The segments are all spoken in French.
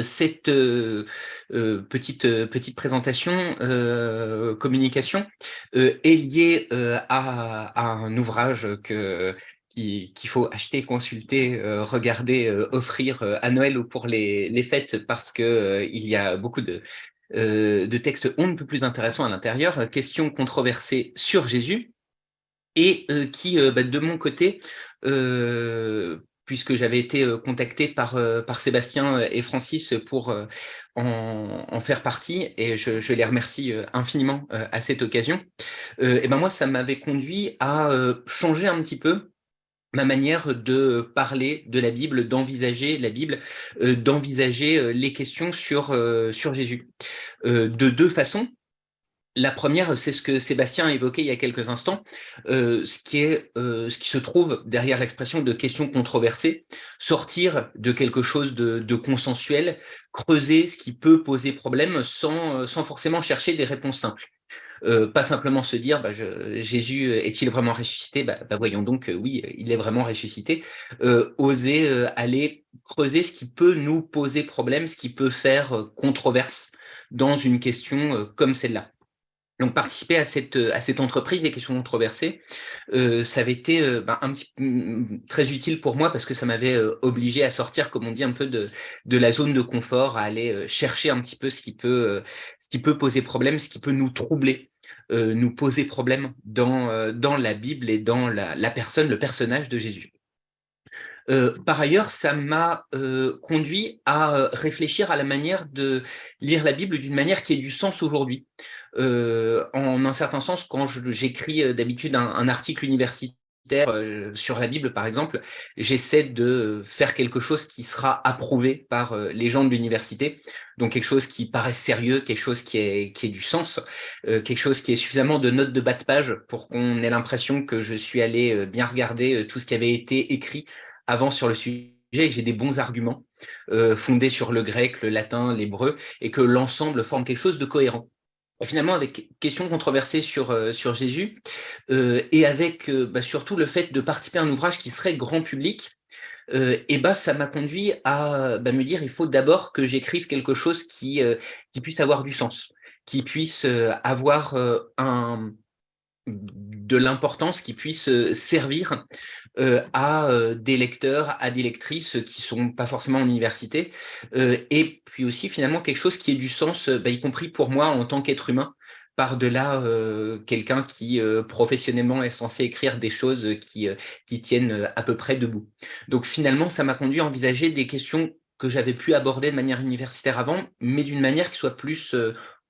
Cette petite présentation, communication, est liée à un ouvrage qu'il faut acheter, consulter, regarder, offrir à Noël ou pour les fêtes parce que il y a beaucoup de textes on ne peut plus intéressants à l'intérieur, questions controversées sur Jésus et qui, de mon côté, puisque j'avais été, contacté par Sébastien et Francis pour, en faire partie et je les remercie, infiniment, à cette occasion. Et ben, moi, ça m'avait conduit à, changer un petit peu ma manière de parler de la Bible, d'envisager la Bible, d'envisager, les questions sur Jésus. De 2 façons. La première, c'est ce que Sébastien a évoqué il y a quelques instants, ce qui se trouve derrière l'expression de questions controversées, sortir de quelque chose de consensuel, creuser ce qui peut poser problème sans forcément chercher des réponses simples. Pas simplement se dire: «Jésus est-il vraiment ressuscité?» Voyons donc, oui, il est vraiment ressuscité. Oser, aller creuser ce qui peut nous poser problème, ce qui peut faire, controverse dans une question, comme celle-là. Donc participer à cette entreprise des questions controversées, ça avait été, très utile pour moi parce que ça m'avait, obligé à sortir, comme on dit, un peu de la zone de confort, à aller, chercher un petit peu ce qui peut poser problème, ce qui peut nous troubler, nous poser problème dans la Bible et dans la personne, le personnage de Jésus. Par ailleurs, ça m'a, conduit à, réfléchir à la manière de lire la Bible d'une manière qui ait du sens aujourd'hui. En un certain sens, quand j'écris, d'habitude un article universitaire, sur la Bible, par exemple, j'essaie de faire quelque chose qui sera approuvé par, les gens de l'université. Donc quelque chose qui paraisse sérieux, quelque chose qui ait du sens, quelque chose qui ait suffisamment de notes de bas de page pour qu'on ait l'impression que je suis allé, bien regarder, tout ce qui avait été écrit avant sur le sujet et que j'ai des bons arguments fondés sur le grec, le latin, l'hébreu, et que l'ensemble forme quelque chose de cohérent. Et finalement, avec question controversée sur Jésus, et avec surtout le fait de participer à un ouvrage qui serait grand public, ça m'a conduit à me dire il faut d'abord que j'écrive quelque chose qui puisse avoir du sens, qui puisse avoir de l'importance, qui puisse servir à des lecteurs, à des lectrices qui sont pas forcément en université, et puis aussi finalement quelque chose qui ait du sens, y compris pour moi en tant qu'être humain, par-delà quelqu'un qui professionnellement est censé écrire des choses qui tiennent à peu près debout. Donc finalement, ça m'a conduit à envisager des questions que j'avais pu aborder de manière universitaire avant, mais d'une manière qui soit plus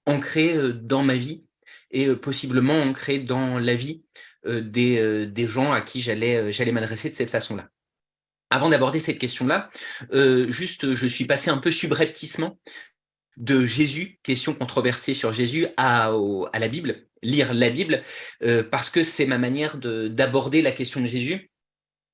ancrée dans ma vie et possiblement ancrée dans la vie des gens à qui j'allais m'adresser de cette façon-là. Avant d'aborder cette question-là, juste, je suis passé un peu subrepticement de Jésus, question controversée sur Jésus, à la Bible, lire la Bible, parce que c'est ma manière d'aborder la question de Jésus.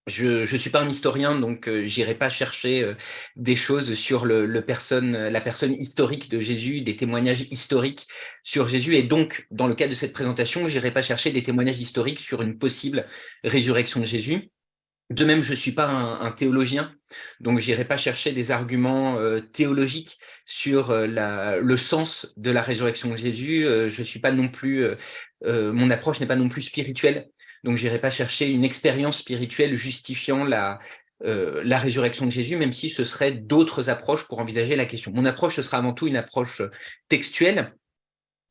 Je suis pas un historien, donc j'irai pas chercher des choses sur la personne historique de Jésus, des témoignages historiques sur Jésus, et donc dans le cadre de cette présentation, j'irai pas chercher des témoignages historiques sur une possible résurrection de Jésus. De même, je suis pas un théologien, donc j'irai pas chercher des arguments théologiques sur le sens de la résurrection de Jésus. Je suis pas non plus, mon approche n'est pas non plus spirituelle, donc j'irai pas chercher une expérience spirituelle justifiant la résurrection de Jésus, même si ce serait d'autres approches pour envisager la question. Mon approche, ce sera avant tout une approche textuelle.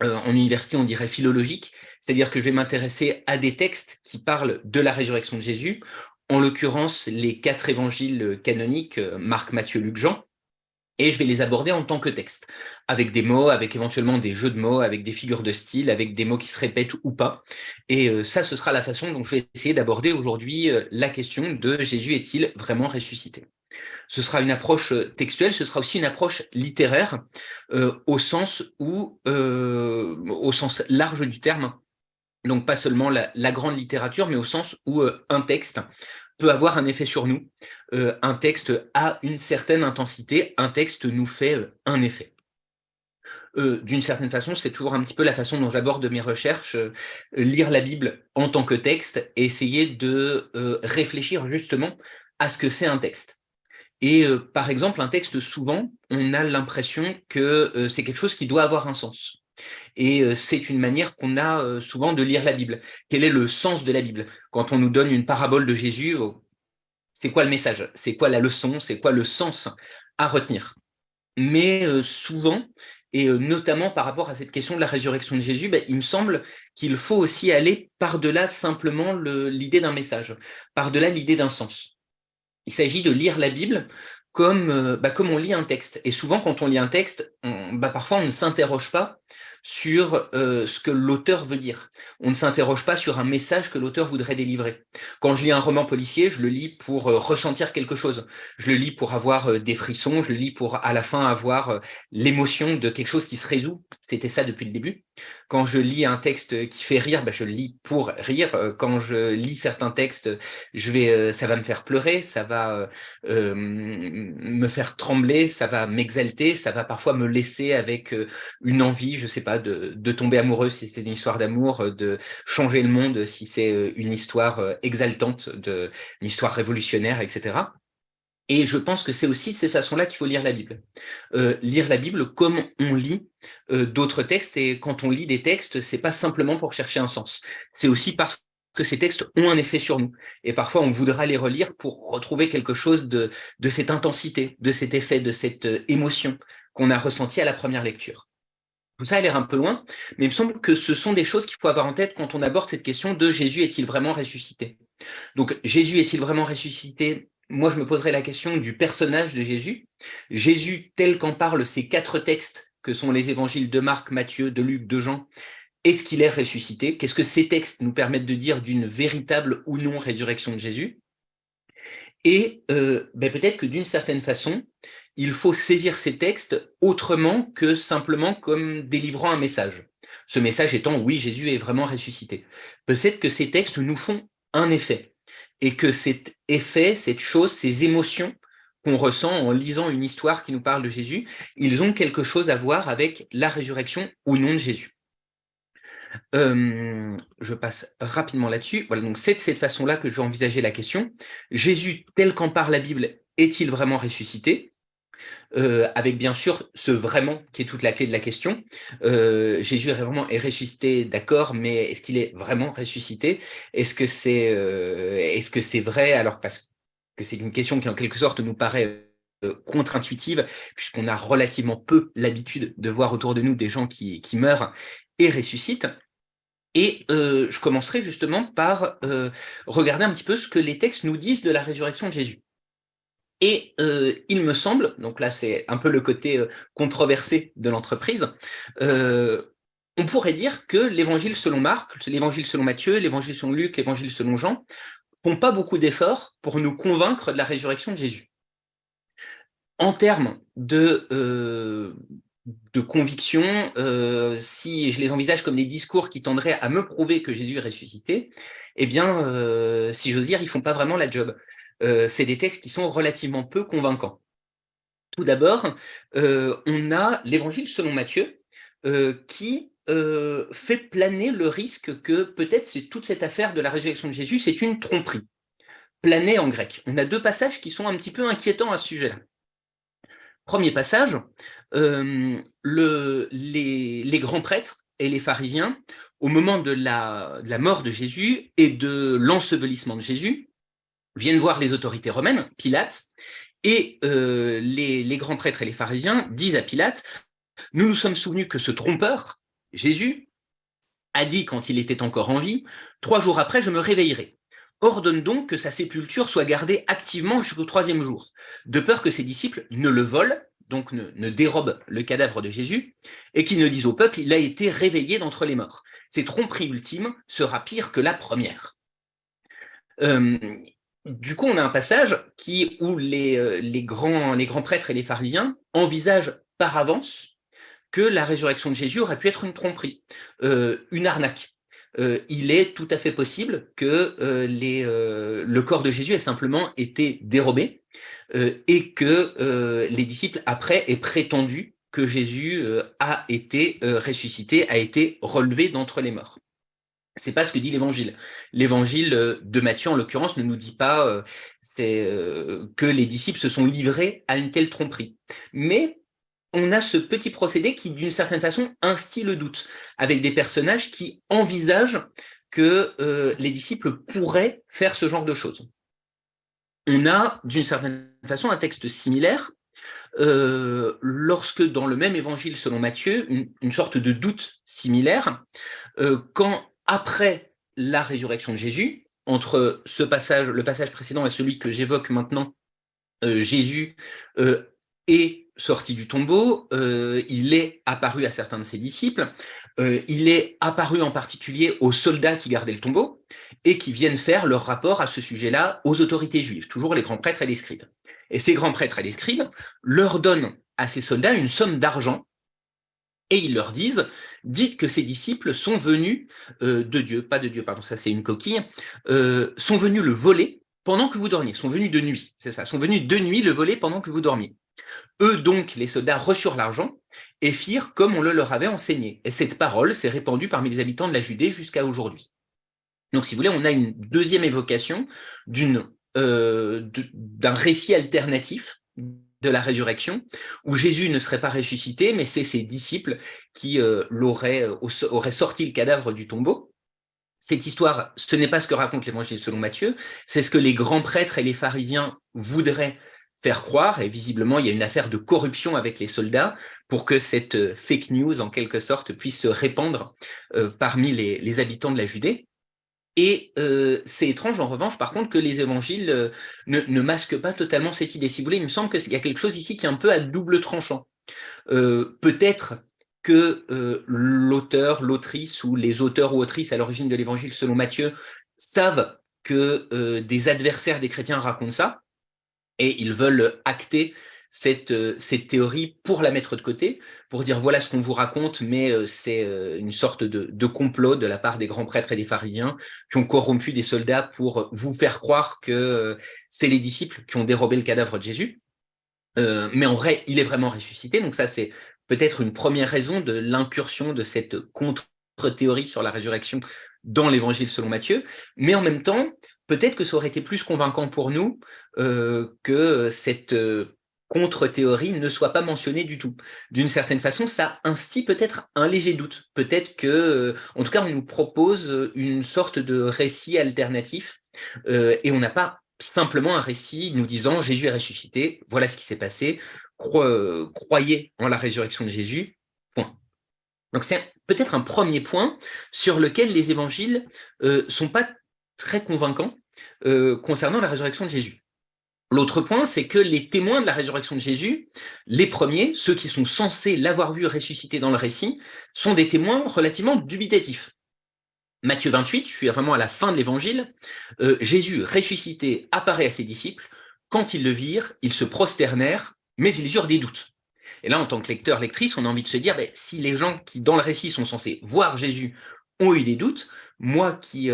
En université, on dirait philologique, c'est-à-dire que je vais m'intéresser à des textes qui parlent de la résurrection de Jésus, en l'occurrence les 4 évangiles canoniques, Marc, Matthieu, Luc, Jean, et je vais les aborder en tant que texte, avec des mots, avec éventuellement des jeux de mots, avec des figures de style, avec des mots qui se répètent ou pas. Et ça, ce sera la façon dont je vais essayer d'aborder aujourd'hui la question de Jésus est-il vraiment ressuscité? Ce sera une approche textuelle, ce sera aussi une approche littéraire, au sens large du terme, donc pas seulement la grande littérature, mais au sens où un texte peut avoir un effet sur nous. Un texte a une certaine intensité, un texte nous fait un effet. D'une certaine façon, c'est toujours un petit peu la façon dont j'aborde mes recherches, lire la Bible en tant que texte et essayer de réfléchir justement à ce que c'est un texte. Et par exemple, un texte, souvent, on a l'impression que c'est quelque chose qui doit avoir un sens. Et c'est une manière qu'on a souvent de lire la Bible. Quel est le sens de la Bible? Quand on nous donne une parabole de Jésus, c'est quoi le message? C'est quoi la leçon? C'est quoi le sens à retenir? Mais souvent, et notamment par rapport à cette question de la résurrection de Jésus, il me semble qu'il faut aussi aller par-delà simplement l'idée d'un message, par-delà l'idée d'un sens. Il s'agit de lire la Bible comme on lit un texte. Et souvent, quand on lit un texte, parfois on ne s'interroge pas sur ce que l'auteur veut dire. On ne s'interroge pas sur un message que l'auteur voudrait délivrer. Quand je lis un roman policier, je le lis pour ressentir quelque chose. Je le lis pour avoir des frissons, je le lis pour à la fin avoir l'émotion de quelque chose qui se résout. C'était ça depuis le début. Quand je lis un texte qui fait rire, je le lis pour rire. Quand je lis certains textes, ça va me faire pleurer, ça va me faire trembler, ça va m'exalter, ça va parfois me laisser avec une envie, je sais pas, de tomber amoureux si c'est une histoire d'amour, de changer le monde si c'est une histoire exaltante, une histoire révolutionnaire, etc. Et je pense que c'est aussi de cette façon-là qu'il faut lire la Bible. Lire la Bible comme on lit d'autres textes, et quand on lit des textes, c'est pas simplement pour chercher un sens. C'est aussi parce que ces textes ont un effet sur nous. Et parfois, on voudra les relire pour retrouver quelque chose de cette intensité, de cet effet, de cette émotion qu'on a ressentie à la première lecture. Tout ça a l'air un peu loin, mais il me semble que ce sont des choses qu'il faut avoir en tête quand on aborde cette question de Jésus est-il vraiment ressuscité? Donc, Jésus est-il vraiment ressuscité? Moi, je me poserais la question du personnage de Jésus. Jésus, tel qu'en parlent ces 4 textes que sont les évangiles de Marc, Matthieu, de Luc, de Jean, est-ce qu'il est ressuscité? Qu'est-ce que ces textes nous permettent de dire d'une véritable ou non résurrection de Jésus? Et peut-être que d'une certaine façon, il faut saisir ces textes autrement que simplement comme délivrant un message. Ce message étant, oui, Jésus est vraiment ressuscité. Peut-être que ces textes nous font un effet, et que cet effet, cette chose, ces émotions qu'on ressent en lisant une histoire qui nous parle de Jésus, ils ont quelque chose à voir avec la résurrection ou non de Jésus. Je passe rapidement là-dessus. Voilà, donc c'est de cette façon-là que je vais envisager la question. Jésus, tel qu'en parle la Bible, est-il vraiment ressuscité? Avec bien sûr ce vraiment qui est toute la clé de la question. Jésus est ressuscité, d'accord, mais est-ce qu'il est vraiment ressuscité? Est-ce que c'est vrai? Alors parce que c'est une question qui en quelque sorte nous paraît contre-intuitive, puisqu'on a relativement peu l'habitude de voir autour de nous des gens qui meurent et ressuscitent. Et je commencerai justement par regarder un petit peu ce que les textes nous disent de la résurrection de Jésus. Et il me semble, donc là c'est un peu le côté controversé de l'entreprise, on pourrait dire que l'évangile selon Marc, l'évangile selon Matthieu, l'évangile selon Luc, l'évangile selon Jean, font pas beaucoup d'efforts pour nous convaincre de la résurrection de Jésus. En termes de conviction, si je les envisage comme des discours qui tendraient à me prouver que Jésus est ressuscité, eh bien, si j'ose dire, ils font pas vraiment la job. C'est des textes qui sont relativement peu convaincants. Tout d'abord, on a l'évangile selon Matthieu, qui fait planer le risque que peut-être c'est toute cette affaire de la résurrection de Jésus, c'est une tromperie. Planer en grec. On a 2 passages qui sont un petit peu inquiétants à ce sujet-là. Premier passage, les grands prêtres et les pharisiens, au moment de la mort de Jésus et de l'ensevelissement de Jésus, viennent voir les autorités romaines, Pilate, et les grands prêtres et les pharisiens disent à Pilate, nous nous sommes souvenus que ce trompeur, Jésus, a dit quand il était encore en vie, 3 jours après, je me réveillerai. Ordonne donc que sa sépulture soit gardée activement jusqu'au 3e jour, de peur que ses disciples ne le volent, donc ne dérobent le cadavre de Jésus, et qu'ils ne disent au peuple, il a été réveillé d'entre les morts. Cette tromperie ultime sera pire que la première. Du coup, on a un passage où les grands prêtres et les pharisiens envisagent par avance que la résurrection de Jésus aurait pu être une tromperie, une arnaque. Il est tout à fait possible que le corps de Jésus ait simplement été dérobé et que les disciples après aient prétendu que Jésus a été ressuscité, a été relevé d'entre les morts. C'est pas ce que dit l'Évangile. L'Évangile de Matthieu, en l'occurrence, ne nous dit pas que les disciples se sont livrés à une telle tromperie. Mais on a ce petit procédé qui, d'une certaine façon, instille le doute, avec des personnages qui envisagent que les disciples pourraient faire ce genre de choses. On a, d'une certaine façon, un texte similaire lorsque, dans le même évangile selon Matthieu, une sorte de doute similaire, quand, après la résurrection de Jésus, entre le passage précédent et celui que j'évoque maintenant, Jésus est sorti du tombeau, il est apparu à certains de ses disciples, il est apparu en particulier aux soldats qui gardaient le tombeau et qui viennent faire leur rapport à ce sujet-là aux autorités juives, toujours les grands prêtres et les scribes. Et ces grands prêtres et les scribes leur donnent à ces soldats une somme d'argent et ils leur disent, dites que ces disciples sont venus de Dieu, pas de Dieu, pardon, ça c'est une coquille, sont venus le voler pendant que vous dormiez, sont venus de nuit, c'est ça, sont venus de nuit le voler pendant que vous dormiez. Eux donc, les soldats reçurent l'argent et firent comme on le leur avait enseigné. Et cette parole s'est répandue parmi les habitants de la Judée jusqu'à aujourd'hui. Donc si vous voulez, on a une deuxième évocation d'un récit alternatif de la résurrection, où Jésus ne serait pas ressuscité, mais c'est ses disciples qui auraient sorti le cadavre du tombeau. Cette histoire, ce n'est pas ce que raconte l'Évangile selon Matthieu, c'est ce que les grands prêtres et les pharisiens voudraient faire croire, et visiblement il y a une affaire de corruption avec les soldats pour que cette fake news, en quelque sorte, puisse se répandre parmi les habitants de la Judée. Et c'est étrange, en revanche, par contre, que les évangiles ne masquent pas totalement cette idée. Si vous voulez, il me semble qu'il y a quelque chose ici qui est un peu à double tranchant. Peut-être que l'auteur, l'autrice ou les auteurs ou autrices à l'origine de l'évangile selon Matthieu savent que des adversaires des chrétiens racontent ça, et ils veulent acter cette théorie pour la mettre de côté, pour dire voilà ce qu'on vous raconte, mais c'est une sorte de complot de la part des grands prêtres et des pharisiens qui ont corrompu des soldats pour vous faire croire que c'est les disciples qui ont dérobé le cadavre de Jésus. Mais en vrai, il est vraiment ressuscité. Donc ça, c'est peut-être une première raison de l'incursion de cette contre-théorie sur la résurrection dans l'évangile selon Matthieu. Mais en même temps, peut-être que ça aurait été plus convaincant pour nous que cette contre-théorie ne soit pas mentionnée du tout. D'une certaine façon, ça instille peut-être un léger doute. Peut-être que, en tout cas, on nous propose une sorte de récit alternatif et on n'a pas simplement un récit nous disant Jésus est ressuscité, voilà ce qui s'est passé, croyez en la résurrection de Jésus, point. Donc c'est peut-être un premier point sur lequel les évangiles sont pas très convaincants concernant la résurrection de Jésus. L'autre point, c'est que les témoins de la résurrection de Jésus, les premiers, ceux qui sont censés l'avoir vu ressusciter dans le récit, sont des témoins relativement dubitatifs. Matthieu 28, je suis vraiment à la fin de l'évangile, Jésus ressuscité apparaît à ses disciples, quand ils le virent, ils se prosternèrent, mais ils eurent des doutes. Et là, en tant que lecteur, lectrice, on a envie de se dire, si les gens qui, dans le récit, sont censés voir Jésus, ont eu des doutes, moi qui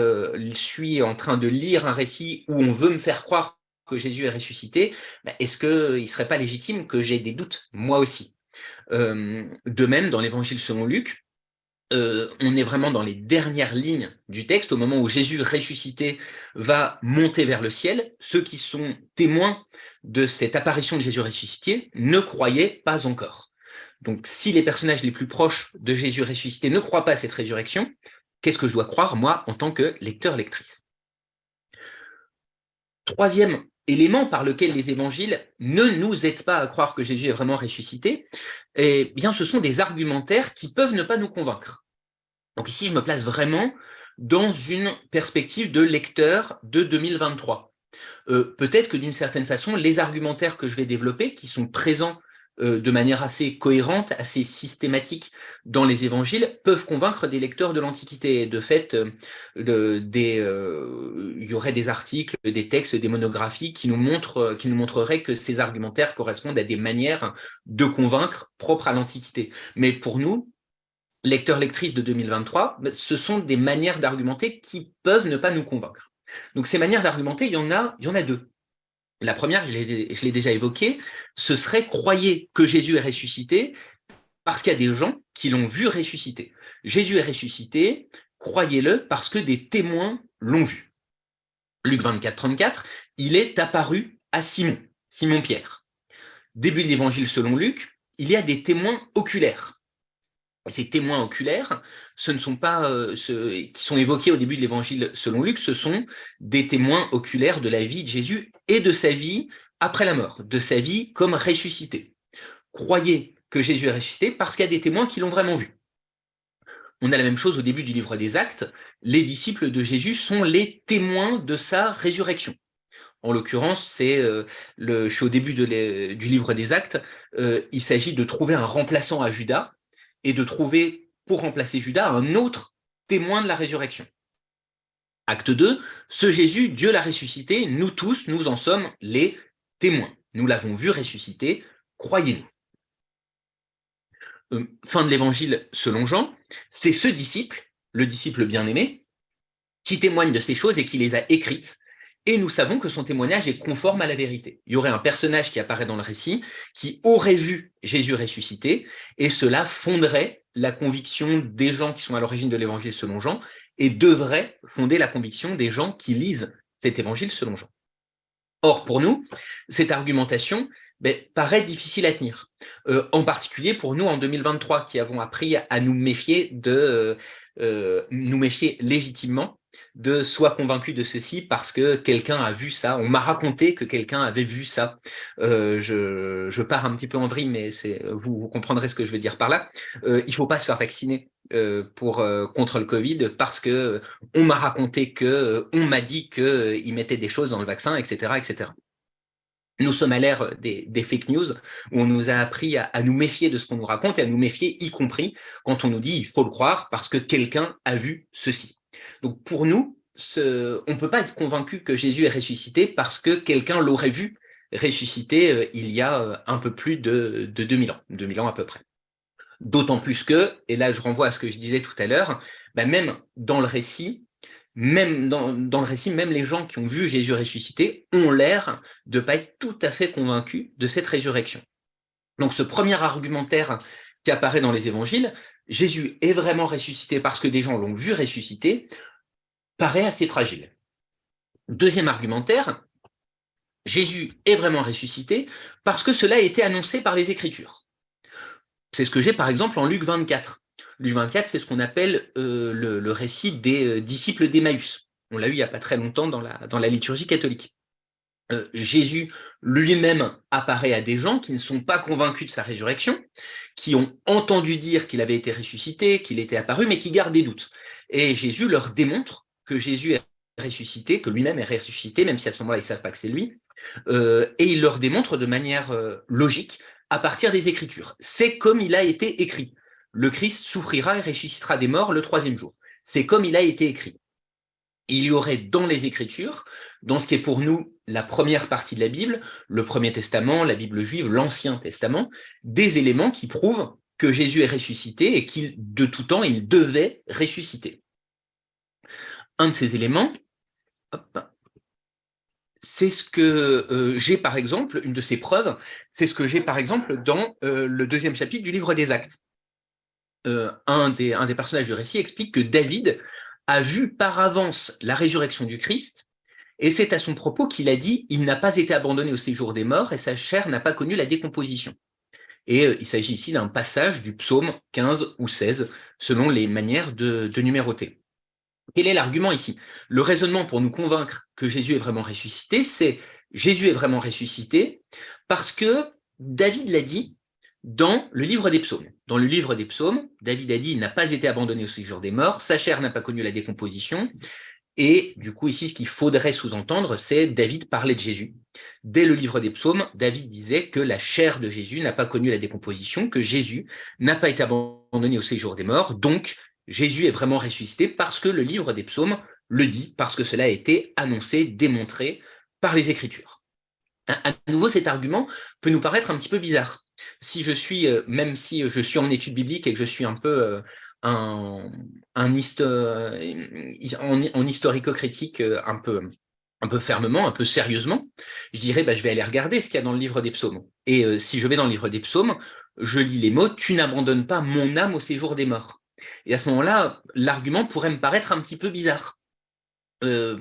suis en train de lire un récit où on veut me faire croire que Jésus est ressuscité, est-ce qu'il ne serait pas légitime que j'ai des doutes, moi aussi? De même, dans l'évangile selon Luc, on est vraiment dans les dernières lignes du texte, au moment où Jésus ressuscité va monter vers le ciel. Ceux qui sont témoins de cette apparition de Jésus ressuscité ne croyaient pas encore. Donc si les personnages les plus proches de Jésus ressuscité ne croient pas à cette résurrection, qu'est-ce que je dois croire, moi, en tant que lecteur-lectrice? Troisième élément par lequel les évangiles ne nous aident pas à croire que Jésus est vraiment ressuscité, eh bien, ce sont des argumentaires qui peuvent ne pas nous convaincre. Donc ici, je me place vraiment dans une perspective de lecteur de 2023. Peut-être que d'une certaine façon, les argumentaires que je vais développer, qui sont présents de manière assez cohérente, assez systématique dans les évangiles, peuvent convaincre des lecteurs de l'Antiquité. De fait, il y aurait des articles, des textes, des monographies qui nous montreraient que ces argumentaires correspondent à des manières de convaincre propres à l'Antiquité. Mais pour nous, lecteurs, lectrices de 2023, ce sont des manières d'argumenter qui peuvent ne pas nous convaincre. Donc ces manières d'argumenter, il y en a deux. La première, je l'ai déjà évoquée, ce serait croyez que Jésus est ressuscité parce qu'il y a des gens qui l'ont vu ressusciter. Jésus est ressuscité, croyez-le parce que des témoins l'ont vu. Luc 24, 34, il est apparu à Simon, Simon-Pierre. Début de l'évangile selon Luc, il y a des témoins oculaires. Ces témoins oculaires, ce ne sont pas ceux qui sont évoqués au début de l'évangile selon Luc, ce sont des témoins oculaires de la vie de Jésus et de sa vie après la mort, de sa vie comme ressuscité. Croyez que Jésus est ressuscité parce qu'il y a des témoins qui l'ont vraiment vu. On a la même chose au début du livre des Actes. Les disciples de Jésus sont les témoins de sa résurrection. En l'occurrence, je suis au début du livre des Actes. Il s'agit de trouver un remplaçant à Judas et de trouver, pour remplacer Judas, un autre témoin de la résurrection. Acte 2, ce Jésus, Dieu l'a ressuscité, nous tous, nous en sommes les témoins. Nous l'avons vu ressusciter, croyez-nous. Fin de l'évangile selon Jean, c'est ce disciple, le disciple bien-aimé, qui témoigne de ces choses et qui les a écrites, et nous savons que son témoignage est conforme à la vérité. Il y aurait un personnage qui apparaît dans le récit qui aurait vu Jésus ressusciter, et cela fonderait la conviction des gens qui sont à l'origine de l'évangile selon Jean, et devrait fonder la conviction des gens qui lisent cet évangile selon Jean. Or, pour nous, cette argumentation paraît difficile à tenir. En particulier pour nous en 2023, qui avons appris à nous méfier nous méfier légitimement de soit convaincu de ceci parce que quelqu'un a vu ça. On m'a raconté que quelqu'un avait vu ça. Je pars un petit peu en vrille, mais vous comprendrez ce que je veux dire par là. Il faut pas se faire vacciner contre le Covid parce que on m'a raconté que, on m'a dit que il mettait des choses dans le vaccin, etc., etc. Nous sommes à l'ère des fake news, où on nous a appris à nous méfier de ce qu'on nous raconte et à nous méfier, y compris quand on nous dit il faut le croire parce que quelqu'un a vu ceci. Donc pour nous, on ne peut pas être convaincu que Jésus est ressuscité parce que quelqu'un l'aurait vu ressuscité il y a un peu plus de 2000 ans à peu près. D'autant plus que, et là je renvoie à ce que je disais tout à l'heure, même dans le récit, même les gens qui ont vu Jésus ressuscité ont l'air de ne pas être tout à fait convaincus de cette résurrection. Donc ce premier argumentaire qui apparaît dans les évangiles, Jésus est vraiment ressuscité parce que des gens l'ont vu ressusciter, paraît assez fragile. Deuxième argumentaire, Jésus est vraiment ressuscité parce que cela a été annoncé par les Écritures. C'est ce que j'ai par exemple en Luc 24. Luc 24, c'est ce qu'on appelle le récit des disciples d'Emmaüs. On l'a eu il n'y a pas très longtemps dans la liturgie catholique. Jésus lui-même apparaît à des gens qui ne sont pas convaincus de sa résurrection, qui ont entendu dire qu'il avait été ressuscité, qu'il était apparu, mais qui gardent des doutes. Et Jésus leur démontre que Jésus est ressuscité, que lui-même est ressuscité, même si à ce moment-là, ils ne savent pas que c'est lui. Et il leur démontre de manière logique, à partir des Écritures. C'est comme il a été écrit. Le Christ souffrira et ressuscitera des morts le 3e jour. C'est comme il a été écrit. Il y aurait dans les Écritures, dans ce qui est pour nous la première partie de la Bible, le Premier Testament, la Bible juive, l'Ancien Testament, des éléments qui prouvent que Jésus est ressuscité et qu'il, de tout temps, il devait ressusciter. Un de ces éléments, c'est ce que j'ai par exemple, une de ces preuves, c'est ce que j'ai par exemple dans le 2e chapitre du livre des Actes. Un des personnages du récit explique que David a vu par avance la résurrection du Christ, et c'est à son propos qu'il a dit « Il n'a pas été abandonné au séjour des morts, et sa chair n'a pas connu la décomposition ». Et il s'agit ici d'un passage du psaume 15 ou 16, selon les manières de numéroter. Quel est l'argument ici? Le raisonnement pour nous convaincre que Jésus est vraiment ressuscité, c'est Jésus est vraiment ressuscité parce que David l'a dit dans le livre des psaumes. Dans le livre des psaumes, David a dit « Il n'a pas été abandonné au séjour des morts, sa chair n'a pas connu la décomposition ». Et du coup, ici, ce qu'il faudrait sous-entendre, c'est David parlait de Jésus. Dès le livre des psaumes, David disait que la chair de Jésus n'a pas connu la décomposition, que Jésus n'a pas été abandonné au séjour des morts, donc Jésus est vraiment ressuscité parce que le livre des psaumes le dit, parce que cela a été annoncé, démontré par les Écritures. À nouveau, cet argument peut nous paraître un petit peu bizarre. Même si je suis en études bibliques et que je suis un peu en historico-critique un peu fermement, un peu sérieusement, je dirais je vais aller regarder ce qu'il y a dans le livre des psaumes. Et si je vais dans le livre des psaumes, je lis les mots « Tu n'abandonnes pas mon âme au séjour des morts ». Et à ce moment-là, l'argument pourrait me paraître un petit peu bizarre. Euh,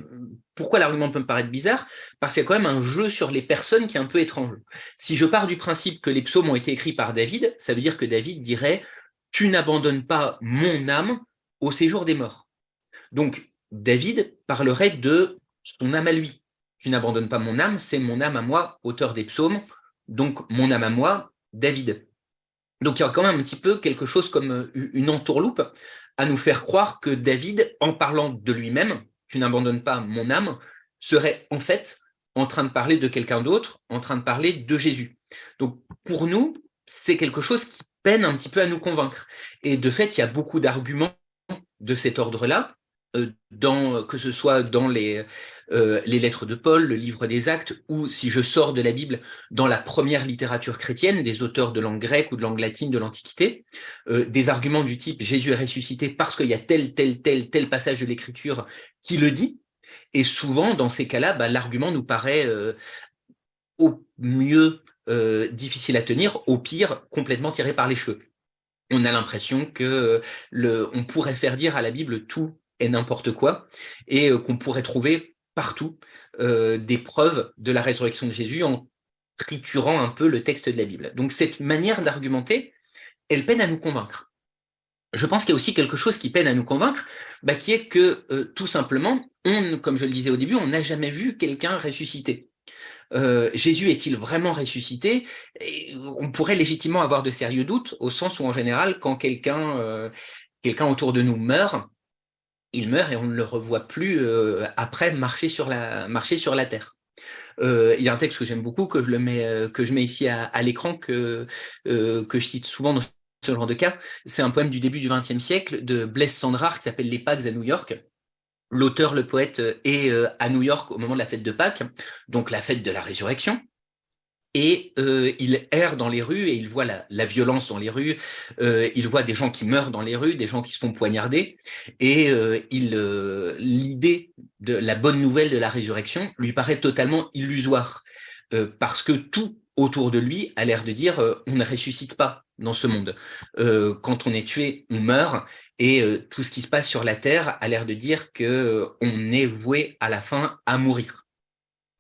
Pourquoi l'argument peut me paraître bizarre? Parce qu'il y a quand même un jeu sur les personnes qui est un peu étrange. Si je pars du principe que les psaumes ont été écrits par David, ça veut dire que David dirait « Tu n'abandonnes pas mon âme au séjour des morts ». Donc, David parlerait de son âme à lui. Tu n'abandonnes pas mon âme, c'est mon âme à moi, auteur des psaumes, donc mon âme à moi, David. Donc, il y a quand même un petit peu quelque chose comme une entourloupe à nous faire croire que David, en parlant de lui-même, tu n'abandonnes pas mon âme, serait en fait en train de parler de quelqu'un d'autre, en train de parler de Jésus. Donc, pour nous, c'est quelque chose qui peine un petit peu à nous convaincre. Et de fait, il y a beaucoup d'arguments de cet ordre-là, que ce soit dans les lettres de Paul, le livre des Actes, ou si je sors de la Bible, dans la première littérature chrétienne, des auteurs de langue grecque ou de langue latine de l'Antiquité, des arguments du type Jésus est ressuscité parce qu'il y a tel passage de l'Écriture qui le dit, et souvent, dans ces cas-là, l'argument nous paraît au mieux difficile à tenir, au pire complètement tiré par les cheveux. On a l'impression que on pourrait faire dire à la Bible tout et n'importe quoi, et qu'on pourrait trouver partout des preuves de la résurrection de Jésus en triturant un peu le texte de la Bible. Donc cette manière d'argumenter, elle peine à nous convaincre. Je pense qu'il y a aussi quelque chose qui peine à nous convaincre, qui est que tout simplement, comme je le disais au début, on n'a jamais vu quelqu'un ressusciter. Jésus est-il vraiment ressuscité? Et on pourrait légitimement avoir de sérieux doutes, au sens où en général, quand quelqu'un autour de nous meurt, il meurt et on ne le revoit plus après marcher sur la terre. Il y a un texte que j'aime beaucoup, que je mets ici à l'écran, que je cite souvent dans ce genre de cas. C'est un poème du début du XXe siècle de Blaise Cendrars qui s'appelle Les Pâques à New York. L'auteur, le poète, est à New York au moment de la fête de Pâques, donc la fête de la résurrection. Et il erre dans les rues et il voit la violence dans les rues, il voit des gens qui meurent dans les rues, des gens qui se font poignarder, et l'idée de la bonne nouvelle de la résurrection lui paraît totalement illusoire, parce que tout autour de lui a l'air de dire on ne ressuscite pas dans ce monde. Quand on est tué, on meurt, et tout ce qui se passe sur la terre a l'air de dire que on est voué à la fin à mourir.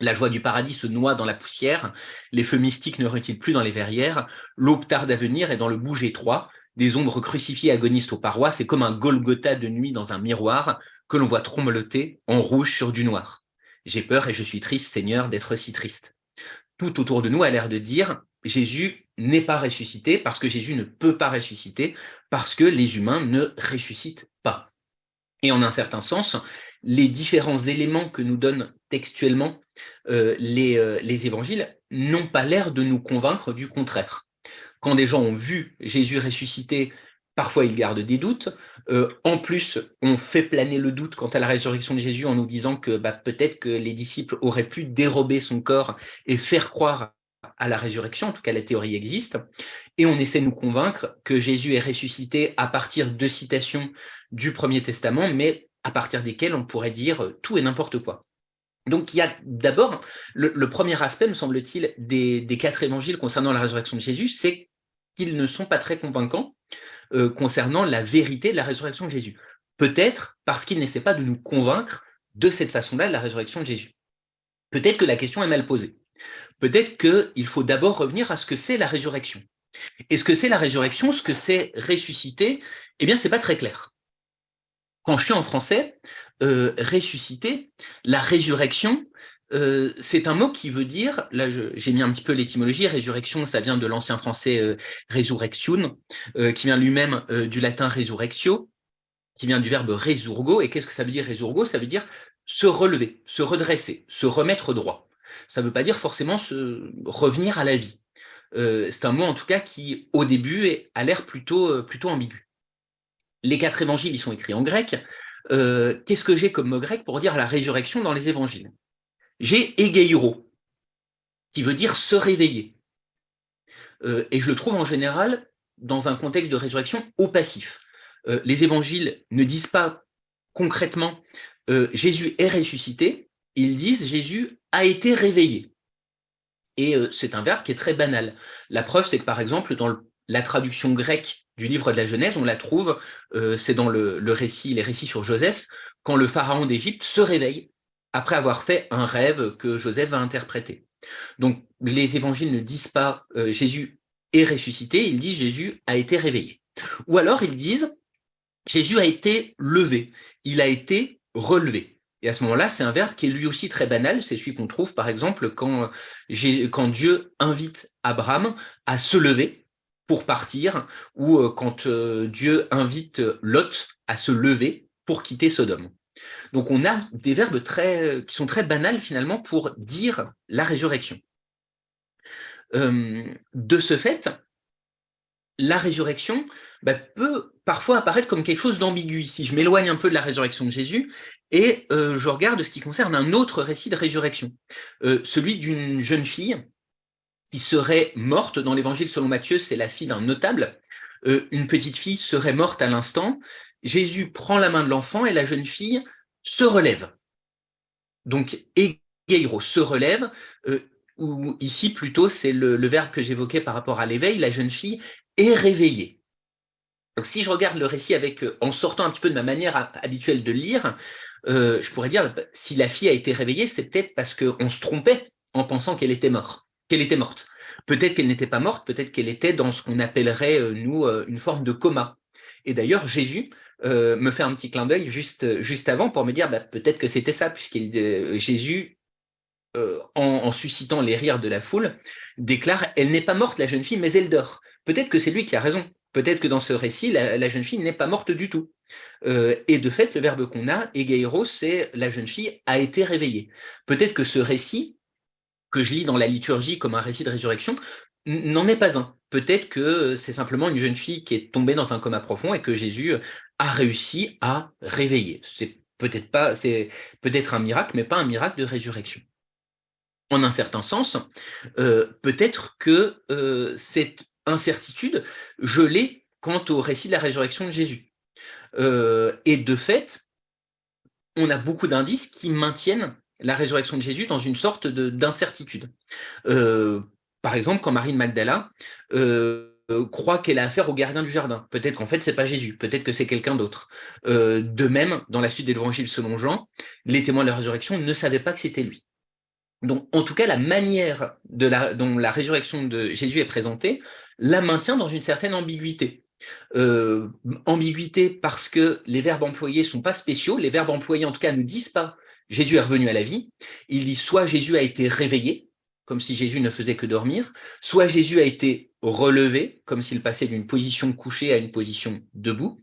La joie du paradis se noie dans la poussière, les feux mystiques ne retirent plus dans les verrières, l'aube tarde à venir et dans le bouge étroit, des ombres crucifiées agonisent aux parois, c'est comme un Golgotha de nuit dans un miroir que l'on voit trembloter en rouge sur du noir. J'ai peur et je suis triste, Seigneur, d'être si triste. Tout autour de nous a l'air de dire Jésus n'est pas ressuscité parce que Jésus ne peut pas ressusciter, parce que les humains ne ressuscitent pas. Et en un certain sens, les différents éléments que nous donnent textuellement les évangiles n'ont pas l'air de nous convaincre du contraire. Quand des gens ont vu Jésus ressuscité, parfois ils gardent des doutes. En plus, on fait planer le doute quant à la résurrection de Jésus en nous disant que peut-être que les disciples auraient pu dérober son corps et faire croire à la résurrection, en tout cas la théorie existe, et on essaie de nous convaincre que Jésus est ressuscité à partir de citations du Premier Testament, mais à partir desquelles on pourrait dire tout et n'importe quoi. Donc il y a d'abord le premier aspect, me semble-t-il, des 4 évangiles concernant la résurrection de Jésus, c'est qu'ils ne sont pas très convaincants concernant la vérité de la résurrection de Jésus. Peut-être parce qu'ils n'essaient pas de nous convaincre de cette façon-là de la résurrection de Jésus. Peut-être que la question est mal posée. Peut-être qu'il faut d'abord revenir à ce que c'est la résurrection. Et ce que c'est la résurrection, ce que c'est ressusciter, eh bien, c'est pas très clair. Quand je suis en français, ressusciter, la résurrection, c'est un mot qui veut dire, là j'ai mis un petit peu l'étymologie, résurrection, ça vient de l'ancien français resurrection, qui vient lui-même du latin resurrectio, qui vient du verbe resurgo. Et qu'est-ce que ça veut dire resurgo? Ça veut dire se relever, se redresser, se remettre droit. Ça ne veut pas dire forcément revenir à la vie. C'est un mot en tout cas qui, au début, a l'air plutôt ambigu. Les 4 évangiles, ils sont écrits en grec. Qu'est-ce que j'ai comme mot grec pour dire la résurrection dans les évangiles? J'ai egeiro, qui veut dire se réveiller. Et je le trouve en général dans un contexte de résurrection au passif. Les évangiles ne disent pas concrètement Jésus est ressuscité, ils disent Jésus a été réveillé. Et c'est un verbe qui est très banal. La preuve, c'est que par exemple, dans la traduction grecque du livre de la Genèse, on la trouve, c'est dans les récits sur Joseph, quand le pharaon d'Égypte se réveille après avoir fait un rêve que Joseph va interpréter. Donc les évangiles ne disent pas Jésus est ressuscité, ils disent Jésus a été réveillé. Ou alors ils disent Jésus a été levé, il a été relevé. Et à ce moment-là, c'est un verbe qui est lui aussi très banal, c'est celui qu'on trouve par exemple quand Dieu invite Abraham à se lever pour partir, ou quand Dieu invite Lot à se lever pour quitter Sodome. Donc on a des verbes qui sont très banals finalement pour dire la résurrection. De ce fait, la résurrection peut parfois apparaître comme quelque chose d'ambigu. Si je m'éloigne un peu de la résurrection de Jésus et je regarde ce qui concerne un autre récit de résurrection, celui d'une jeune fille qui serait morte. Dans l'évangile selon Matthieu, c'est la fille d'un notable. Une petite fille serait morte à l'instant. Jésus prend la main de l'enfant et la jeune fille se relève. Donc, egeiro, se relève, ou ici plutôt c'est le verbe que j'évoquais par rapport à l'éveil, la jeune fille est réveillée. Donc si je regarde le récit en sortant un petit peu de ma manière habituelle de lire, je pourrais dire, si la fille a été réveillée, c'est peut-être parce qu'on se trompait en pensant qu'elle était morte. Peut-être qu'elle n'était pas morte, peut-être qu'elle était dans ce qu'on appellerait, nous, une forme de coma. Et d'ailleurs, Jésus me fait un petit clin d'œil juste avant pour me dire, peut-être que c'était ça, Jésus, en suscitant les rires de la foule, déclare « Elle n'est pas morte, la jeune fille, mais elle dort ». Peut-être que c'est lui qui a raison. Peut-être que dans ce récit, la jeune fille n'est pas morte du tout. Et de fait, le verbe qu'on a, egeiro, c'est la jeune fille a été réveillée. Peut-être que ce récit, que je lis dans la liturgie comme un récit de résurrection, n'en est pas un. Peut-être que c'est simplement une jeune fille qui est tombée dans un coma profond et que Jésus a réussi à réveiller. C'est peut-être un miracle, mais pas un miracle de résurrection. En un certain sens, peut-être que cette incertitude, je l'ai quant au récit de la résurrection de Jésus. Et de fait, on a beaucoup d'indices qui maintiennent la résurrection de Jésus dans une sorte d'incertitude. Par exemple, quand Marie de Magdala croit qu'elle a affaire au gardien du jardin. Peut-être qu'en fait, c'est pas Jésus, peut-être que c'est quelqu'un d'autre. De même, dans la suite de l'évangile selon Jean, les témoins de la résurrection ne savaient pas que c'était lui. Donc, en tout cas, la manière dont la résurrection de Jésus est présentée la maintient dans une certaine ambiguïté. Ambiguïté parce que les verbes employés sont pas spéciaux. Les verbes employés, en tout cas, ne disent pas Jésus est revenu à la vie. Ils disent soit Jésus a été réveillé, comme si Jésus ne faisait que dormir, soit Jésus a été relevé, comme s'il passait d'une position couchée à une position debout.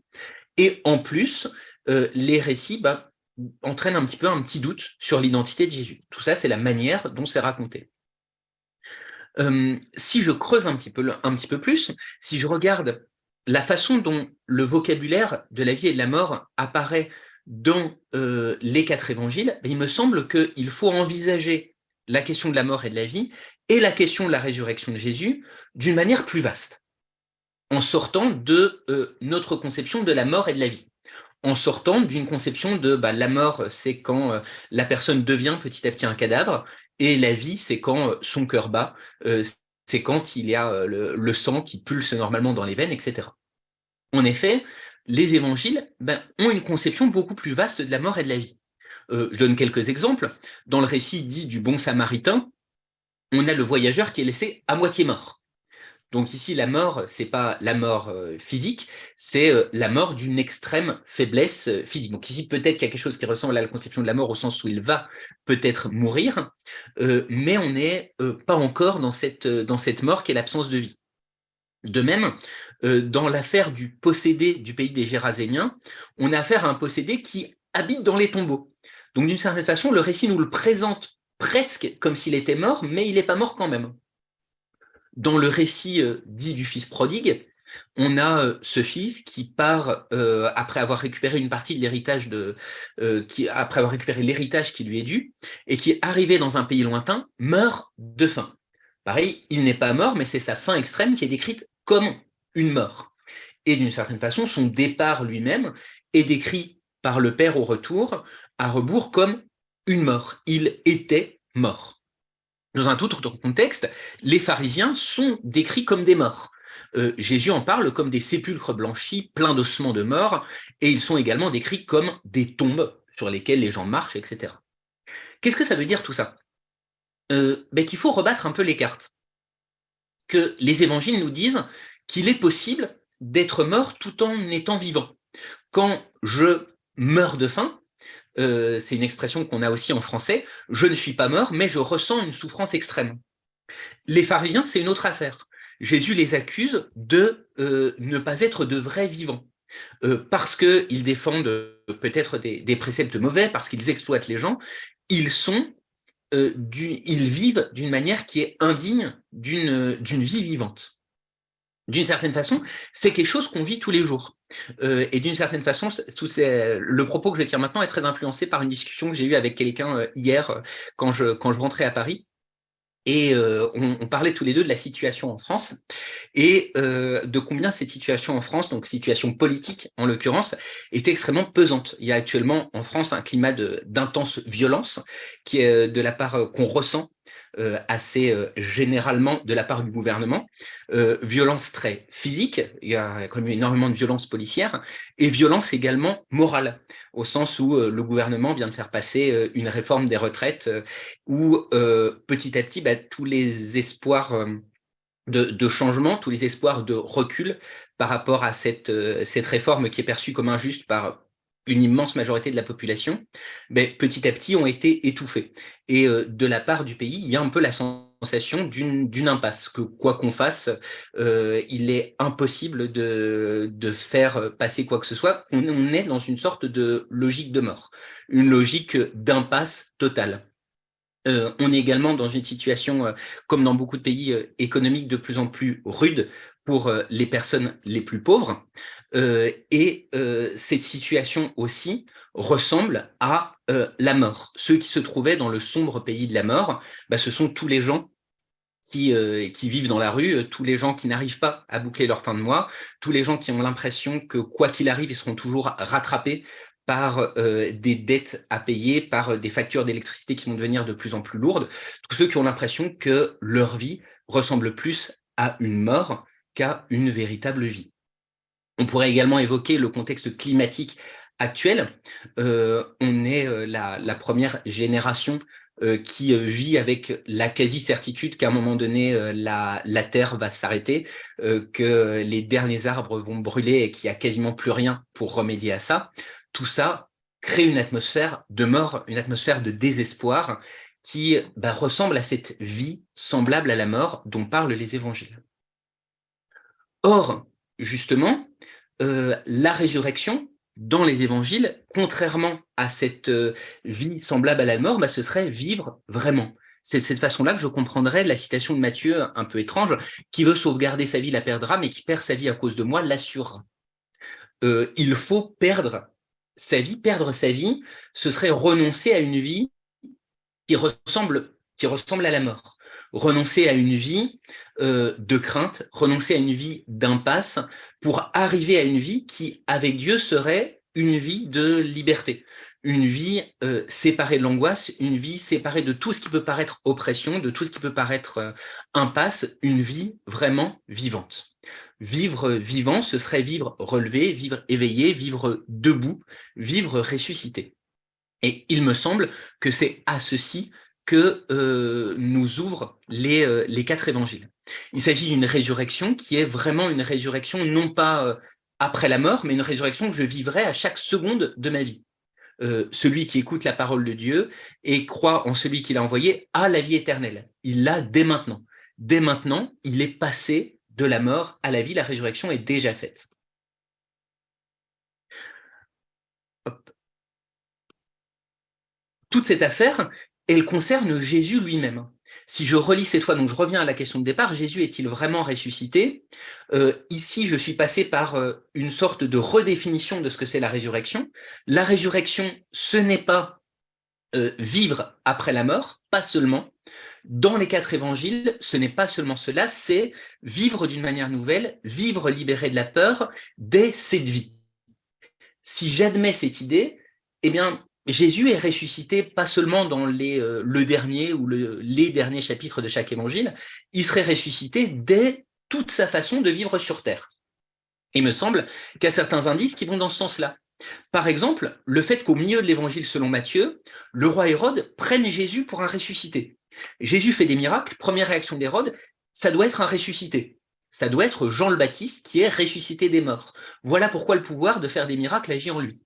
Et en plus, les récits entraîne un petit doute sur l'identité de Jésus. Tout ça, c'est la manière dont c'est raconté. Si je creuse un petit peu plus, si je regarde la façon dont le vocabulaire de la vie et de la mort apparaît dans les 4 évangiles, il me semble qu'il faut envisager la question de la mort et de la vie et la question de la résurrection de Jésus d'une manière plus vaste, en sortant de notre conception de la mort et de la vie, en sortant d'une conception de la mort, c'est quand la personne devient petit à petit un cadavre, et la vie, c'est quand son cœur bat, c'est quand il y a le sang qui pulse normalement dans les veines, etc. En effet, les évangiles ont une conception beaucoup plus vaste de la mort et de la vie. Je donne quelques exemples. Dans le récit dit du bon samaritain, on a le voyageur qui est laissé à moitié mort. Donc ici, la mort, c'est pas la mort physique, c'est la mort d'une extrême faiblesse physique. Donc ici, peut-être qu'il y a quelque chose qui ressemble à la conception de la mort au sens où il va peut-être mourir, mais on n'est pas encore dans cette mort qui est l'absence de vie. De même, dans l'affaire du possédé du pays des Géraséniens, on a affaire à un possédé qui habite dans les tombeaux. Donc d'une certaine façon, le récit nous le présente presque comme s'il était mort, mais il n'est pas mort quand même. Dans le récit dit du fils prodigue, on a ce fils qui part après avoir récupéré une partie de l'héritage après avoir récupéré l'héritage qui lui est dû, et qui, arrivé dans un pays lointain, meurt de faim. Pareil, il n'est pas mort, mais c'est sa faim extrême qui est décrite comme une mort. Et d'une certaine façon, son départ lui-même est décrit par le père au retour, à rebours, comme une mort. Il était mort. Dans un tout autre contexte, les pharisiens sont décrits comme des morts. Jésus en parle comme des sépulcres blanchis, pleins d'ossements de mort, et ils sont également décrits comme des tombes sur lesquelles les gens marchent, etc. Qu'est-ce que ça veut dire tout ça? Qu'il faut rebattre un peu les cartes, que les évangiles nous disent qu'il est possible d'être mort tout en étant vivant. Quand je meurs de faim, c'est une expression qu'on a aussi en français, je ne suis pas mort, mais je ressens une souffrance extrême. Les pharisiens, c'est une autre affaire. Jésus les accuse de ne pas être de vrais vivants, parce qu'ils défendent peut-être des préceptes mauvais, parce qu'ils exploitent les gens, ils vivent d'une manière qui est indigne d'une vie vivante. D'une certaine façon, c'est quelque chose qu'on vit tous les jours. Et d'une certaine façon, le propos que je tiens maintenant est très influencé par une discussion que j'ai eue avec quelqu'un hier quand je rentrais à Paris. Et on parlait tous les deux de la situation en France et de combien cette situation en France, donc situation politique en l'occurrence, est extrêmement pesante. Il y a actuellement en France un climat d'intense violence qui est de la part qu'on ressent assez généralement de la part du gouvernement, violence très physique, il y a quand même énormément de violence policière, et violence également morale, au sens où le gouvernement vient de faire passer une réforme des retraites où petit à petit, tous les espoirs de changement, tous les espoirs de recul par rapport à cette réforme qui est perçue comme injuste par une immense majorité de la population, petit à petit ont été étouffés. Et de la part du pays, il y a un peu la sensation d'une impasse, que quoi qu'on fasse, il est impossible de faire passer quoi que ce soit. On est dans une sorte de logique de mort, une logique d'impasse totale. On est également dans une situation, comme dans beaucoup de pays, économique de plus en plus rude pour les personnes les plus pauvres. Cette situation aussi ressemble à la mort. Ceux qui se trouvaient dans le sombre pays de la mort, ce sont tous les gens qui vivent dans la rue, tous les gens qui n'arrivent pas à boucler leur fin de mois, tous les gens qui ont l'impression que quoi qu'il arrive, ils seront toujours rattrapés par des dettes à payer, par des factures d'électricité qui vont devenir de plus en plus lourdes, tous ceux qui ont l'impression que leur vie ressemble plus à une mort qu'à une véritable vie. On pourrait également évoquer le contexte climatique actuel. On est la première génération qui vit avec la quasi-certitude qu'à un moment donné, la Terre va s'arrêter, que les derniers arbres vont brûler et qu'il n'y a quasiment plus rien pour remédier à ça. Tout ça crée une atmosphère de mort, une atmosphère de désespoir qui ressemble à cette vie semblable à la mort dont parlent les évangiles. Or, justement, la résurrection, dans les évangiles, contrairement à cette vie semblable à la mort, ce serait vivre vraiment. C'est de cette façon-là que je comprendrais la citation de Matthieu, un peu étrange, qui veut sauvegarder sa vie la perdra, mais qui perd sa vie à cause de moi l'assurera. Il faut perdre sa vie, ce serait renoncer à une vie qui ressemble à la mort. Renoncer à une vie de crainte, renoncer à une vie d'impasse pour arriver à une vie qui, avec Dieu, serait une vie de liberté, une vie séparée de l'angoisse, une vie séparée de tout ce qui peut paraître oppression, de tout ce qui peut paraître impasse, une vie vraiment vivante. Vivre vivant, ce serait vivre relevé, vivre éveillé, vivre debout, vivre ressuscité. Et il me semble que c'est à ceci que nous ouvrent les 4 évangiles. Il s'agit d'une résurrection qui est vraiment une résurrection non pas après la mort, mais une résurrection que je vivrai à chaque seconde de ma vie. Celui qui écoute la parole de Dieu et croit en celui qui l'a envoyé a la vie éternelle. Il l'a dès maintenant. Dès maintenant, il est passé de la mort à la vie. La résurrection est déjà faite. Hop. Toute cette affaire, elle concerne Jésus lui-même. Si je relis cette fois, donc je reviens à la question de départ, Jésus est-il vraiment ressuscité? Ici, je suis passé par une sorte de redéfinition de ce que c'est la résurrection. La résurrection, ce n'est pas vivre après la mort, pas seulement. Dans les 4 évangiles, ce n'est pas seulement cela, c'est vivre d'une manière nouvelle, vivre libéré de la peur dès cette vie. Si j'admets cette idée, eh bien, Jésus est ressuscité pas seulement dans le dernier ou les derniers chapitres de chaque évangile, il serait ressuscité dès toute sa façon de vivre sur Terre. Il me semble qu'il y a certains indices qui vont dans ce sens-là. Par exemple, le fait qu'au milieu de l'évangile selon Matthieu, le roi Hérode prenne Jésus pour un ressuscité. Jésus fait des miracles, première réaction d'Hérode, ça doit être un ressuscité. Ça doit être Jean le Baptiste qui est ressuscité des morts. Voilà pourquoi le pouvoir de faire des miracles agit en lui.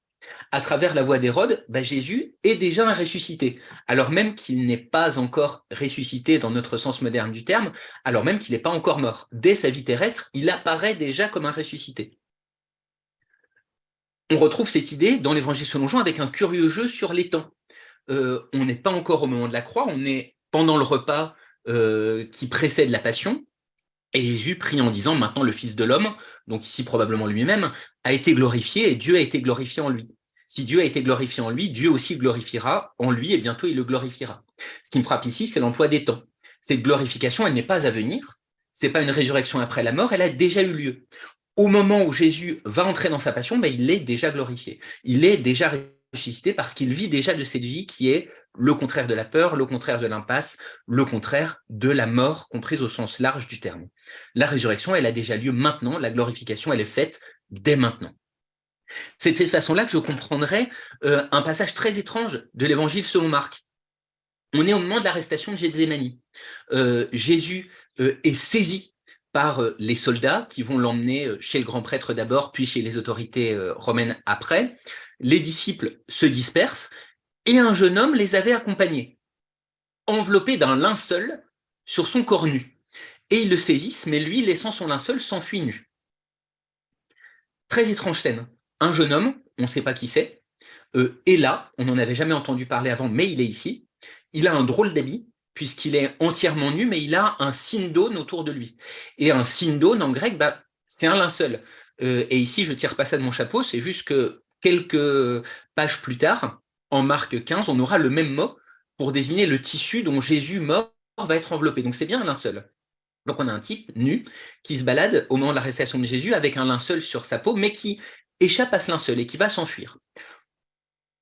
À travers la voix d'Hérode, Jésus est déjà un ressuscité, alors même qu'il n'est pas encore ressuscité dans notre sens moderne du terme, alors même qu'il n'est pas encore mort. Dès sa vie terrestre, il apparaît déjà comme un ressuscité. On retrouve cette idée dans l'évangile selon Jean avec un curieux jeu sur les temps. On n'est pas encore au moment de la croix, on est pendant le repas qui précède la passion, et Jésus prie en disant, maintenant le Fils de l'homme, donc ici probablement lui-même, a été glorifié et Dieu a été glorifié en lui. Si Dieu a été glorifié en lui, Dieu aussi glorifiera en lui et bientôt il le glorifiera. Ce qui me frappe ici, c'est l'emploi des temps. Cette glorification, elle n'est pas à venir, c'est pas une résurrection après la mort, elle a déjà eu lieu. Au moment où Jésus va entrer dans sa passion, il est déjà glorifié. Il est déjà ressuscité parce qu'il vit déjà de cette vie qui est le contraire de la peur, le contraire de l'impasse, le contraire de la mort, comprise au sens large du terme. La résurrection, elle a déjà lieu maintenant, la glorification, elle est faite dès maintenant. C'est de cette façon-là que je comprendrais un passage très étrange de l'évangile selon Marc. On est au moment de l'arrestation de Gethsémani. Jésus est saisi par les soldats qui vont l'emmener chez le grand prêtre d'abord, puis chez les autorités romaines après. Les disciples se dispersent et un jeune homme les avait accompagnés, enveloppé d'un linceul sur son corps nu. Et ils le saisissent, mais lui, laissant son linceul, s'enfuit nu. Très étrange scène. Un jeune homme, on ne sait pas qui c'est, est là, on n'en avait jamais entendu parler avant, mais il est ici. Il a un drôle d'habit, puisqu'il est entièrement nu, mais il a un syndone autour de lui. Et un syndone, en grec, c'est un linceul. Et ici, je tire pas ça de mon chapeau, c'est juste que quelques pages plus tard, en Marc 15, on aura le même mot pour désigner le tissu dont Jésus mort va être enveloppé. Donc c'est bien un linceul. Donc on a un type nu qui se balade au moment de l'arrestation de Jésus avec un linceul sur sa peau, mais qui échappe à ce linceul et qui va s'enfuir.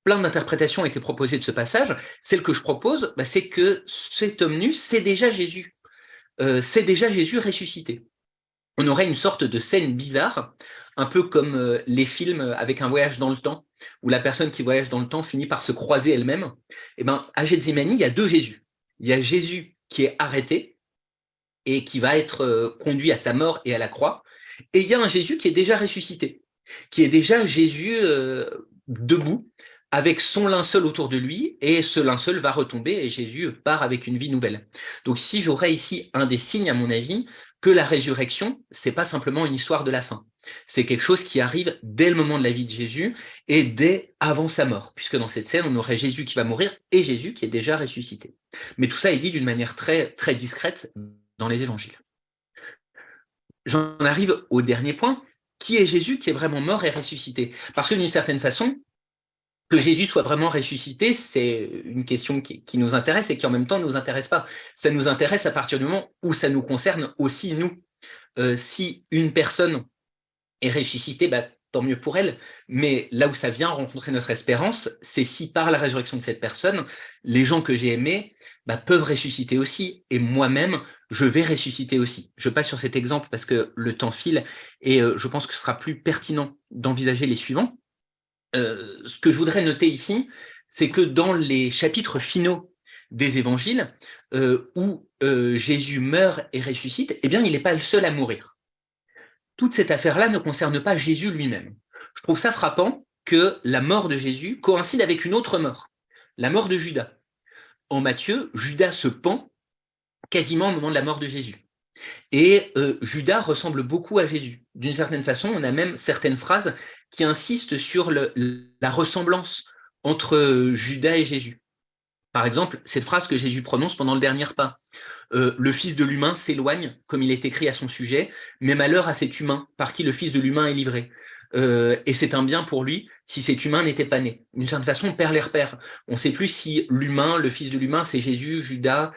Plein d'interprétations ont été proposées de ce passage. Celle que je propose, c'est que cet homme nu, c'est déjà Jésus. C'est déjà Jésus ressuscité. On aurait une sorte de scène bizarre, un peu comme les films avec un voyage dans le temps, où la personne qui voyage dans le temps finit par se croiser elle-même. À Gethsémani, il y a deux Jésus. Il y a Jésus qui est arrêté et qui va être conduit à sa mort et à la croix. Et il y a un Jésus qui est déjà ressuscité, qui est déjà Jésus debout, avec son linceul autour de lui, et ce linceul va retomber et Jésus part avec une vie nouvelle. Donc si j'aurais ici un des signes, à mon avis, que la résurrection, c'est pas simplement une histoire de la fin. C'est quelque chose qui arrive dès le moment de la vie de Jésus et dès avant sa mort, puisque dans cette scène, on aurait Jésus qui va mourir et Jésus qui est déjà ressuscité. Mais tout ça est dit d'une manière très, très discrète dans les évangiles. J'en arrive au dernier point. Qui est Jésus qui est vraiment mort et ressuscité? Parce que d'une certaine façon, que Jésus soit vraiment ressuscité, c'est une question qui nous intéresse et qui en même temps ne nous intéresse pas. Ça nous intéresse à partir du moment où ça nous concerne aussi nous. Si une personne est ressuscitée, tant mieux pour elle, mais là où ça vient rencontrer notre espérance, c'est si par la résurrection de cette personne, les gens que j'ai aimés peuvent ressusciter aussi, et moi-même, je vais ressusciter aussi. Je passe sur cet exemple parce que le temps file, et je pense que ce sera plus pertinent d'envisager les suivants. Ce que je voudrais noter ici, c'est que dans les chapitres finaux des évangiles, où Jésus meurt et ressuscite, il n'est pas le seul à mourir. Toute cette affaire-là ne concerne pas Jésus lui-même. Je trouve ça frappant que la mort de Jésus coïncide avec une autre mort, la mort de Judas. En Matthieu, Judas se pend quasiment au moment de la mort de Jésus. Et Judas ressemble beaucoup à Jésus. D'une certaine façon, on a même certaines phrases qui insistent sur la ressemblance entre Judas et Jésus. Par exemple, cette phrase que Jésus prononce pendant le dernier repas. Le Fils de l'humain s'éloigne, comme il est écrit à son sujet, mais malheur à cet humain par qui le Fils de l'humain est livré. Et c'est un bien pour lui si cet humain n'était pas né. D'une certaine façon, on perd les repères. On ne sait plus si l'humain, le Fils de l'humain, c'est Jésus, Judas.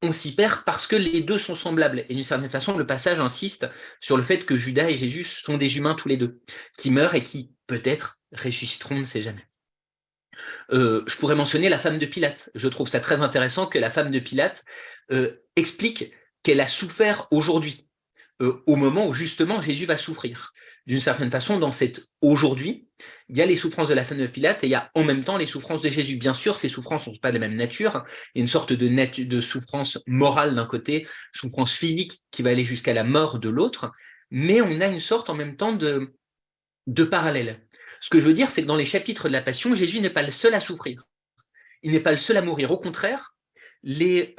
On s'y perd parce que les deux sont semblables. Et d'une certaine façon, le passage insiste sur le fait que Judas et Jésus sont des humains tous les deux, qui meurent et qui, peut-être, ressusciteront, on ne sait jamais. Je pourrais mentionner la femme de Pilate. Je trouve ça très intéressant que la femme de Pilate explique qu'elle a souffert aujourd'hui. au moment où justement Jésus va souffrir. D'une certaine façon, dans cet aujourd'hui, il y a les souffrances de la femme de Pilate et il y a en même temps les souffrances de Jésus. Bien sûr, ces souffrances ne sont pas de la même nature. Il y a une sorte de souffrance morale d'un côté, souffrance physique qui va aller jusqu'à la mort de l'autre, mais on a une sorte en même temps de parallèle. Ce que je veux dire, c'est que dans les chapitres de la Passion, Jésus n'est pas le seul à souffrir. Il n'est pas le seul à mourir. Au contraire, les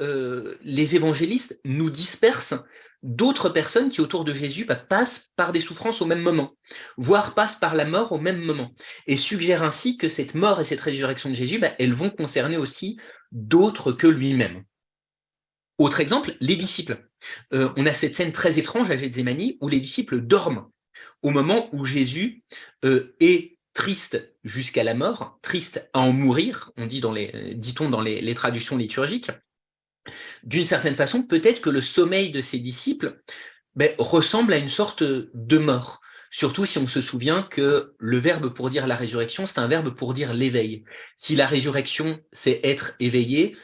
évangélistes nous dispersent d'autres personnes qui, autour de Jésus, passent par des souffrances au même moment, voire passent par la mort au même moment, et suggèrent ainsi que cette mort et cette résurrection de Jésus, elles vont concerner aussi d'autres que lui-même. Autre exemple, les disciples. On a cette scène très étrange à Gethsémani où les disciples dorment au moment où Jésus est triste jusqu'à la mort, triste à en mourir, dit-on dans les traductions liturgiques. D'une certaine façon, peut-être que le sommeil de ses disciples ressemble à une sorte de mort. Surtout si on se souvient que le verbe pour dire la résurrection, c'est un verbe pour dire l'éveil. Si la résurrection, c'est être éveillé,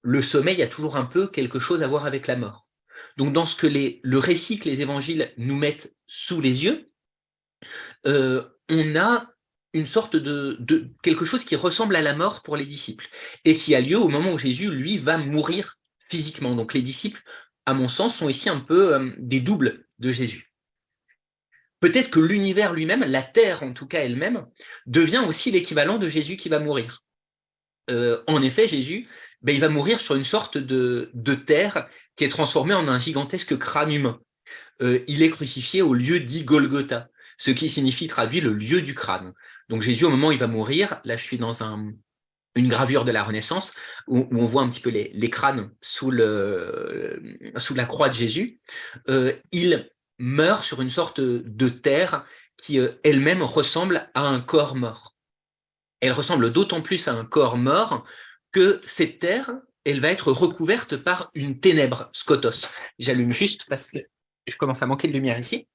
le sommeil a toujours un peu quelque chose à voir avec la mort. Donc dans ce que le récit que les évangiles nous mettent sous les yeux, on a une sorte de quelque chose qui ressemble à la mort pour les disciples et qui a lieu au moment où Jésus, lui, va mourir physiquement. Donc les disciples, à mon sens, sont ici un peu des doubles de Jésus. Peut-être que l'univers lui-même, la terre en tout cas elle-même, devient aussi l'équivalent de Jésus qui va mourir. En effet, Jésus, il va mourir sur une sorte de terre qui est transformée en un gigantesque crâne humain. Il est crucifié au lieu dit Golgotha, ce qui signifie traduit le lieu du crâne. Donc Jésus, au moment où il va mourir, là je suis dans une gravure de la Renaissance, où on voit un petit peu les crânes sous la croix de Jésus, il meurt sur une sorte de terre qui elle-même ressemble à un corps mort. Elle ressemble d'autant plus à un corps mort que cette terre, elle va être recouverte par une ténèbre, skotos. J'allume juste parce que je commence à manquer de lumière ici.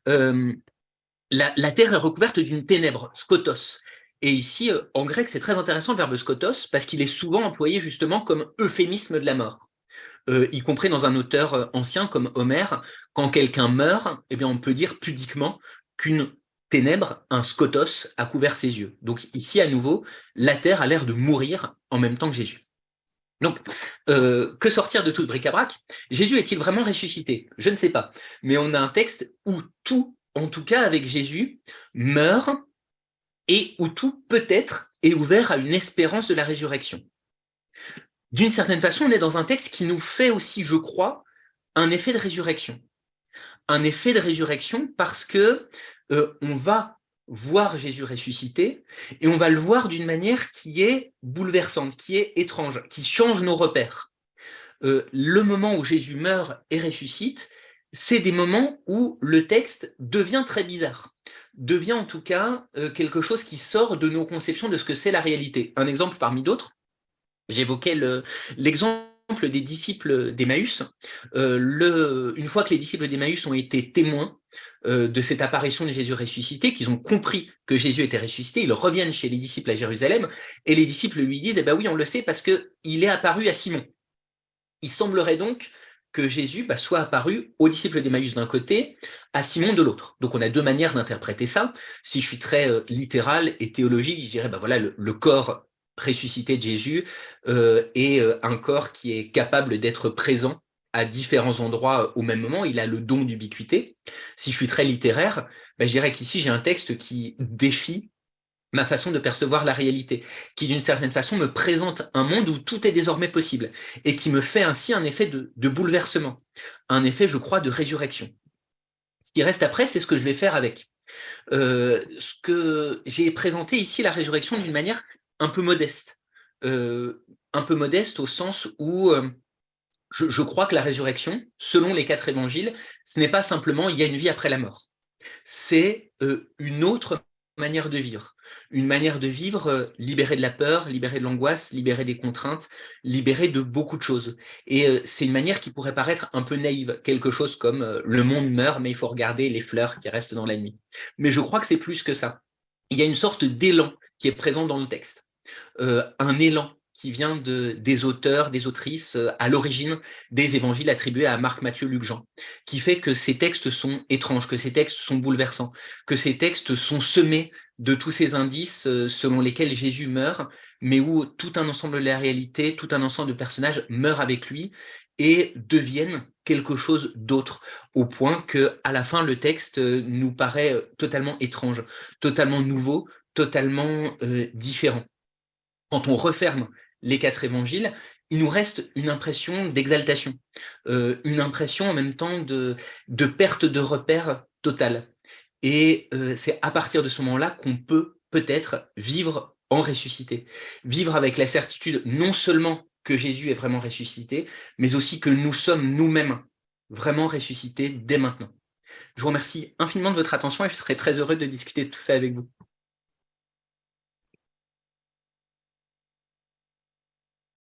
La terre est recouverte d'une ténèbre, skotos. Et ici, en grec, c'est très intéressant le verbe skotos parce qu'il est souvent employé justement comme euphémisme de la mort. Y compris dans un auteur ancien comme Homère, quand quelqu'un meurt, eh bien, on peut dire pudiquement qu'une ténèbre, un skotos, a couvert ses yeux. Donc ici, à nouveau, la terre a l'air de mourir en même temps que Jésus. Donc, que sortir de tout bric-à-brac? Jésus est-il vraiment ressuscité? Je ne sais pas. Mais on a un texte où tout, en tout cas avec Jésus, meurt et où tout peut-être est ouvert à une espérance de la résurrection. D'une certaine façon, on est dans un texte qui nous fait aussi, je crois, un effet de résurrection. Un effet de résurrection parce que on va voir Jésus ressuscité et on va le voir d'une manière qui est bouleversante, qui est étrange, qui change nos repères. Le moment où Jésus meurt et ressuscite, c'est des moments où le texte devient très bizarre, devient en tout cas quelque chose qui sort de nos conceptions de ce que c'est la réalité. Un exemple parmi d'autres, j'évoquais l'exemple des disciples d'Emmaüs. Une fois que les disciples d'Emmaüs ont été témoins de cette apparition de Jésus ressuscité, qu'ils ont compris que Jésus était ressuscité, ils reviennent chez les disciples à Jérusalem et les disciples lui disent « Eh bien oui, on le sait parce qu'il est apparu à Simon ». Il semblerait donc que Jésus soit apparu aux disciples d'Emmaüs d'un côté, à Simon de l'autre. Donc on a deux manières d'interpréter ça. Si je suis très littéral et théologique, je dirais voilà le corps ressuscité de Jésus est un corps qui est capable d'être présent à différents endroits au même moment. Il a le don d'ubiquité. Si je suis très littéraire, je dirais qu'ici j'ai un texte qui défie ma façon de percevoir la réalité, qui d'une certaine façon me présente un monde où tout est désormais possible, et qui me fait ainsi un effet de bouleversement, un effet, je crois, de résurrection. Ce qui reste après, c'est ce que je vais faire avec. Ce que j'ai présenté ici, la résurrection, d'une manière un peu modeste. Un peu modeste au sens où je crois que la résurrection, selon les 4 évangiles, ce n'est pas simplement « il y a une vie après la mort ». C'est une autre manière de vivre. Une manière de vivre libérée de la peur, libérée de l'angoisse, libérée des contraintes, libérée de beaucoup de choses. Et c'est une manière qui pourrait paraître un peu naïve, quelque chose comme le monde meurt, mais il faut regarder les fleurs qui restent dans la nuit. Mais je crois que c'est plus que ça. Il y a une sorte d'élan qui est présent dans le texte. Un élan qui vient des auteurs, des autrices à l'origine des évangiles attribués à Marc, Matthieu, Luc, Jean, qui fait que ces textes sont étranges, que ces textes sont bouleversants, que ces textes sont semés de tous ces indices selon lesquels Jésus meurt, mais où tout un ensemble de la réalité, tout un ensemble de personnages meurent avec lui et deviennent quelque chose d'autre, au point que à la fin, le texte nous paraît totalement étrange, totalement nouveau, totalement différent. Quand on referme les 4 évangiles, il nous reste une impression d'exaltation, une impression en même temps de perte de repère totale. Et c'est à partir de ce moment-là qu'on peut peut-être vivre en ressuscité, vivre avec la certitude non seulement que Jésus est vraiment ressuscité, mais aussi que nous sommes nous-mêmes vraiment ressuscités dès maintenant. Je vous remercie infiniment de votre attention et je serai très heureux de discuter de tout ça avec vous.